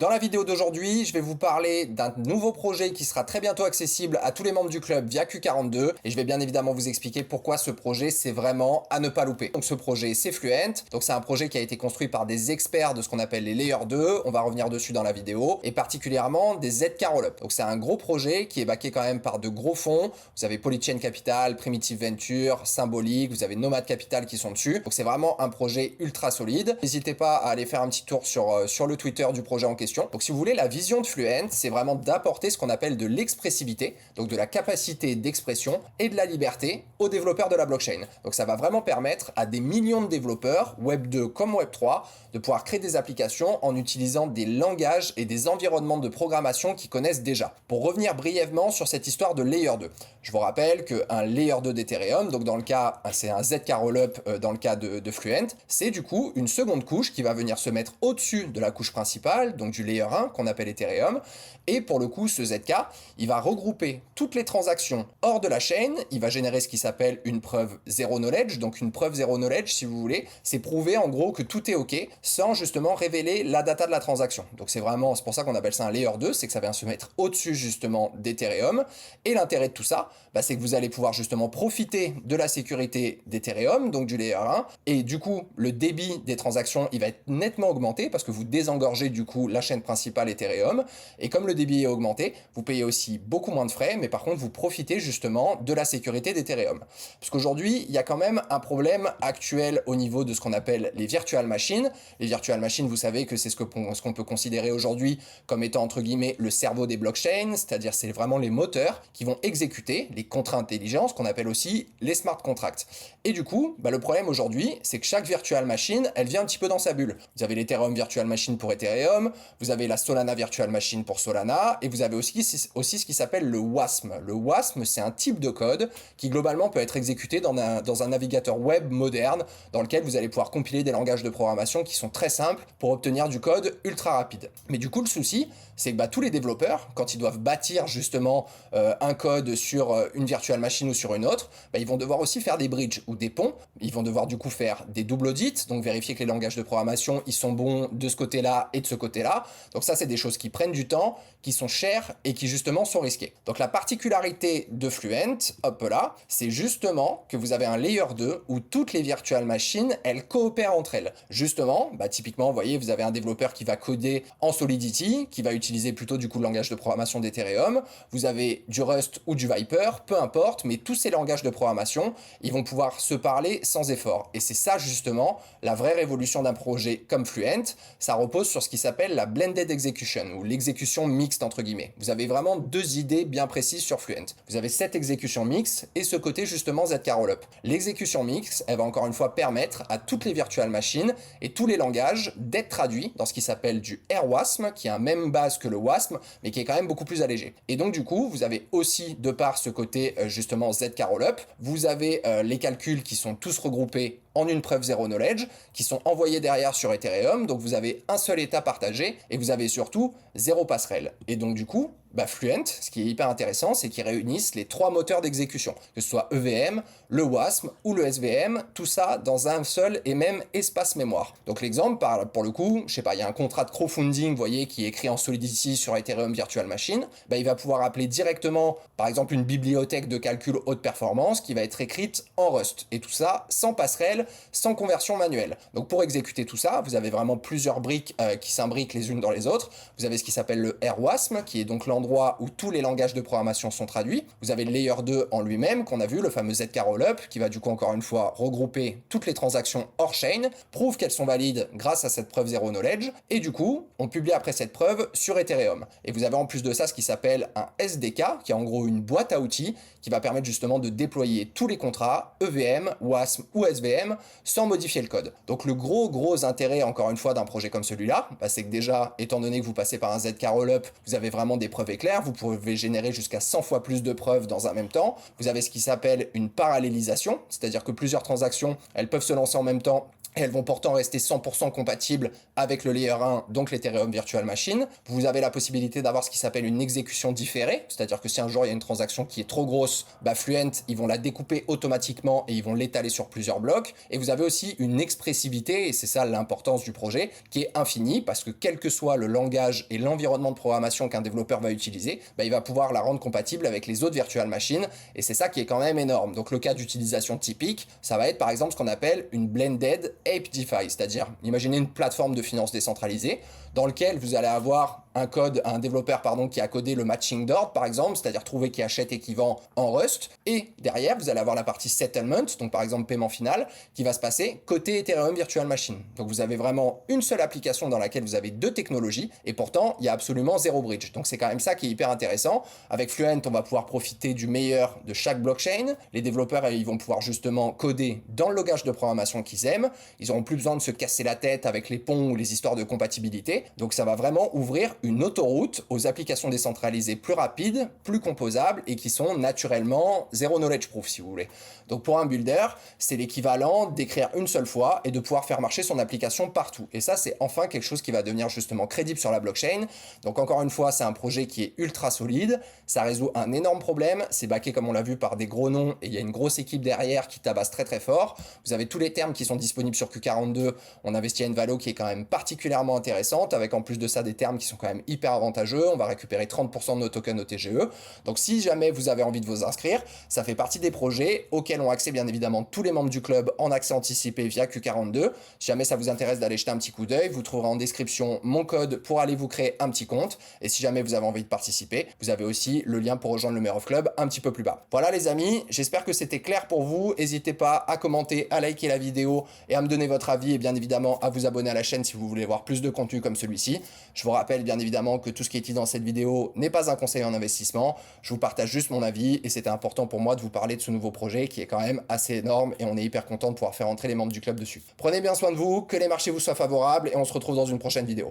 Dans la vidéo d'aujourd'hui, je vais vous parler d'un nouveau projet qui sera très bientôt accessible à tous les membres du club via Q42 et je vais bien évidemment vous expliquer pourquoi ce projet c'est vraiment à ne pas louper. Donc ce projet c'est Fluent, donc c'est un projet qui a été construit par des experts de ce qu'on appelle les Layer 2, on va revenir dessus dans la vidéo, et particulièrement des ZK Rollup. Donc c'est un gros projet qui est backé quand même par de gros fonds, vous avez Polychain Capital, Primitive Venture, Symbolic, vous avez Nomad Capital qui sont dessus, donc c'est vraiment un projet ultra solide. N'hésitez pas à aller faire un petit tour sur le Twitter du projet en question. Donc si vous voulez, la vision de Fluent, c'est vraiment d'apporter ce qu'on appelle de l'expressivité, donc de la capacité d'expression et de la liberté aux développeurs de la blockchain. Donc ça va vraiment permettre à des millions de développeurs, Web 2 comme Web 3, de pouvoir créer des applications en utilisant des langages et des environnements de programmation qu'ils connaissent déjà. Pour revenir brièvement sur cette histoire de Layer 2, je vous rappelle qu'un Layer 2 d'Ethereum, donc dans le cas, c'est un ZK Rollup dans le cas de Fluent, c'est du coup une seconde couche qui va venir se mettre au-dessus de la couche principale, donc du Layer 1 qu'on appelle Ethereum, et pour le coup ce ZK, il va regrouper toutes les transactions hors de la chaîne, il va générer ce qui s'appelle une preuve zero knowledge, donc une preuve zero knowledge si vous voulez, c'est prouver en gros que tout est ok, sans justement révéler la data de la transaction. Donc c'est pour ça qu'on appelle ça un Layer 2, c'est que ça vient se mettre au-dessus justement d'Ethereum, et l'intérêt de tout ça, c'est que vous allez pouvoir justement profiter de la sécurité d'Ethereum, donc du Layer 1, et du coup le débit des transactions il va être nettement augmenté parce que vous désengorgez du coup la chaîne principale Ethereum, et comme le débit est augmenté, vous payez aussi beaucoup moins de frais, mais par contre vous profitez justement de la sécurité d'Ethereum. Parce qu'aujourd'hui, il y a quand même un problème actuel au niveau de ce qu'on appelle les virtual machines. Les virtual machines, vous savez que c'est ce qu'on peut considérer aujourd'hui comme étant entre guillemets le cerveau des blockchains, c'est-à-dire c'est vraiment les moteurs qui vont exécuter les contrats intelligents, qu'on appelle aussi les smart contracts. Et du coup, le problème aujourd'hui, c'est que chaque virtual machine, elle vient un petit peu dans sa bulle. Vous avez l'Ethereum Virtual Machine pour Ethereum, vous avez la Solana Virtual Machine pour Solana, et vous avez aussi ce qui s'appelle le WASM. Le WASM, c'est un type de code qui globalement peut être exécuté dans un navigateur web moderne, dans lequel vous allez pouvoir compiler des langages de programmation qui sont très simples pour obtenir du code ultra rapide. Mais du coup, le souci, c'est que tous les développeurs, quand ils doivent bâtir justement un code sur une virtual machine ou sur une autre, ils vont devoir aussi faire des bridges ou des ponts. Ils vont devoir du coup faire des double audits, donc vérifier que les langages de programmation ils sont bons de ce côté-là et de ce côté-là. Donc ça, c'est des choses qui prennent du temps, qui sont chères et qui justement sont risquées. Donc la particularité de Fluent, hop là, c'est justement que vous avez un layer 2 où toutes les virtual machines, elles coopèrent entre elles. Justement, typiquement, vous voyez, vous avez un développeur qui va coder en Solidity, qui va utiliser plutôt du coup le langage de programmation d'Ethereum. Vous avez du Rust ou du Viper, peu importe, mais tous ces langages de programmation, ils vont pouvoir se parler sans effort. Et c'est ça justement la vraie révolution d'un projet comme Fluent. Ça repose sur ce qui s'appelle la blended execution ou l'exécution mixte entre guillemets. Vous avez vraiment deux idées bien précises sur Fluent. Vous avez cette exécution mixte et ce côté justement ZK Rollup. L'exécution mixte, elle va encore une fois permettre à toutes les virtual machines et tous les langages d'être traduits dans ce qui s'appelle du RWASM, qui a la même base que le WASM, mais qui est quand même beaucoup plus allégé. Et donc du coup, vous avez aussi de par ce côté justement ZK Rollup, vous avez les calculs qui sont tous regroupés en une preuve zero knowledge, qui sont envoyés derrière sur Ethereum, donc vous avez un seul état partagé, et vous avez surtout zéro passerelle. Et donc du coup, Fluent, ce qui est hyper intéressant, c'est qu'ils réunissent les trois moteurs d'exécution, que ce soit EVM, le WASM ou le SVM, tout ça dans un seul et même espace mémoire. Donc l'exemple, pour le coup, je sais pas, il y a un contrat de crowdfunding, vous voyez, qui est écrit en Solidity sur Ethereum Virtual Machine, il va pouvoir appeler directement, par exemple, une bibliothèque de calcul haute performance qui va être écrite en Rust, et tout ça sans passerelle, sans conversion manuelle. Donc pour exécuter tout ça, vous avez vraiment plusieurs briques qui s'imbriquent les unes dans les autres. Vous avez ce qui s'appelle le RWASM, qui est donc l'endroit où tous les langages de programmation sont traduits. Vous avez le Layer 2 en lui-même, qu'on a vu, le fameux ZK Rollup, qui va du coup encore une fois regrouper toutes les transactions hors chain, prouve qu'elles sont valides grâce à cette preuve zero knowledge, et du coup, on publie après cette preuve sur Ethereum. Et vous avez en plus de ça ce qui s'appelle un SDK, qui est en gros une boîte à outils, qui va permettre justement de déployer tous les contrats, EVM, WASM ou SVM, sans modifier le code. Donc le gros intérêt encore une fois d'un projet comme celui-là, c'est que déjà, étant donné que vous passez par un ZK Rollup, vous avez vraiment des preuves preuve éclair, vous pouvez générer jusqu'à 100 fois plus de preuves dans un même temps. Vous avez ce qui s'appelle une parallélisation, c'est-à-dire que plusieurs transactions, elles peuvent se lancer en même temps et elles vont pourtant rester 100% compatibles avec le Layer 1, donc l'Ethereum Virtual Machine. Vous avez la possibilité d'avoir ce qui s'appelle une exécution différée, c'est-à-dire que si un jour il y a une transaction qui est trop grosse, Fluent, ils vont la découper automatiquement et ils vont l'étaler sur plusieurs blocs. Et vous avez aussi une expressivité, et c'est ça l'importance du projet, qui est infinie, parce que quel que soit le langage et l'environnement de programmation qu'un développeur va utiliser, il va pouvoir la rendre compatible avec les autres Virtual Machines, et c'est ça qui est quand même énorme. Donc le cas d'utilisation typique, ça va être par exemple ce qu'on appelle une blended Ape DeFi, c'est-à-dire, imaginez une plateforme de finance décentralisée dans lequel vous allez avoir un développeur qui a codé le matching d'ordre par exemple, c'est-à-dire trouver qui achète et qui vend en Rust, et derrière vous allez avoir la partie settlement, donc par exemple paiement final, qui va se passer côté Ethereum Virtual Machine. Donc vous avez vraiment une seule application dans laquelle vous avez deux technologies, et pourtant il y a absolument zéro bridge. Donc c'est quand même ça qui est hyper intéressant. Avec Fluent, on va pouvoir profiter du meilleur de chaque blockchain. Les développeurs, ils vont pouvoir justement coder dans le langage de programmation qu'ils aiment. Ils n'auront plus besoin de se casser la tête avec les ponts ou les histoires de compatibilité. Donc ça va vraiment ouvrir une autoroute aux applications décentralisées plus rapides, plus composables et qui sont naturellement zéro knowledge proof si vous voulez. Donc pour un builder, c'est l'équivalent d'écrire une seule fois et de pouvoir faire marcher son application partout. Et ça, c'est enfin quelque chose qui va devenir justement crédible sur la blockchain. Donc encore une fois, c'est un projet qui est ultra solide, ça résout un énorme problème, c'est backé comme on l'a vu par des gros noms et il y a une grosse équipe derrière qui tabasse très très fort. Vous avez tous les termes qui sont disponibles sur Q42, on investit à une valo qui est quand même particulièrement intéressante, avec en plus de ça des termes qui sont quand même hyper avantageux. On va récupérer 30% de nos tokens OTGE. Donc si jamais vous avez envie de vous inscrire, ça fait partie des projets auxquels ont accès bien évidemment tous les membres du club en accès anticipé via Q42. Si jamais ça vous intéresse d'aller jeter un petit coup d'œil, vous trouverez en description mon code pour aller vous créer un petit compte. Et si jamais vous avez envie de participer, vous avez aussi le lien pour rejoindre le Mayor of Club un petit peu plus bas. Voilà les amis, j'espère que c'était clair pour vous. N'hésitez pas à commenter, à liker la vidéo et à me donner votre avis et bien évidemment à vous abonner à la chaîne si vous voulez voir plus de contenu comme celui-ci. Je vous rappelle bien évidemment que tout ce qui est dit dans cette vidéo n'est pas un conseil en investissement. Je vous partage juste mon avis et c'était important pour moi de vous parler de ce nouveau projet qui est quand même assez énorme et on est hyper content de pouvoir faire entrer les membres du club dessus. Prenez bien soin de vous, que les marchés vous soient favorables et on se retrouve dans une prochaine vidéo.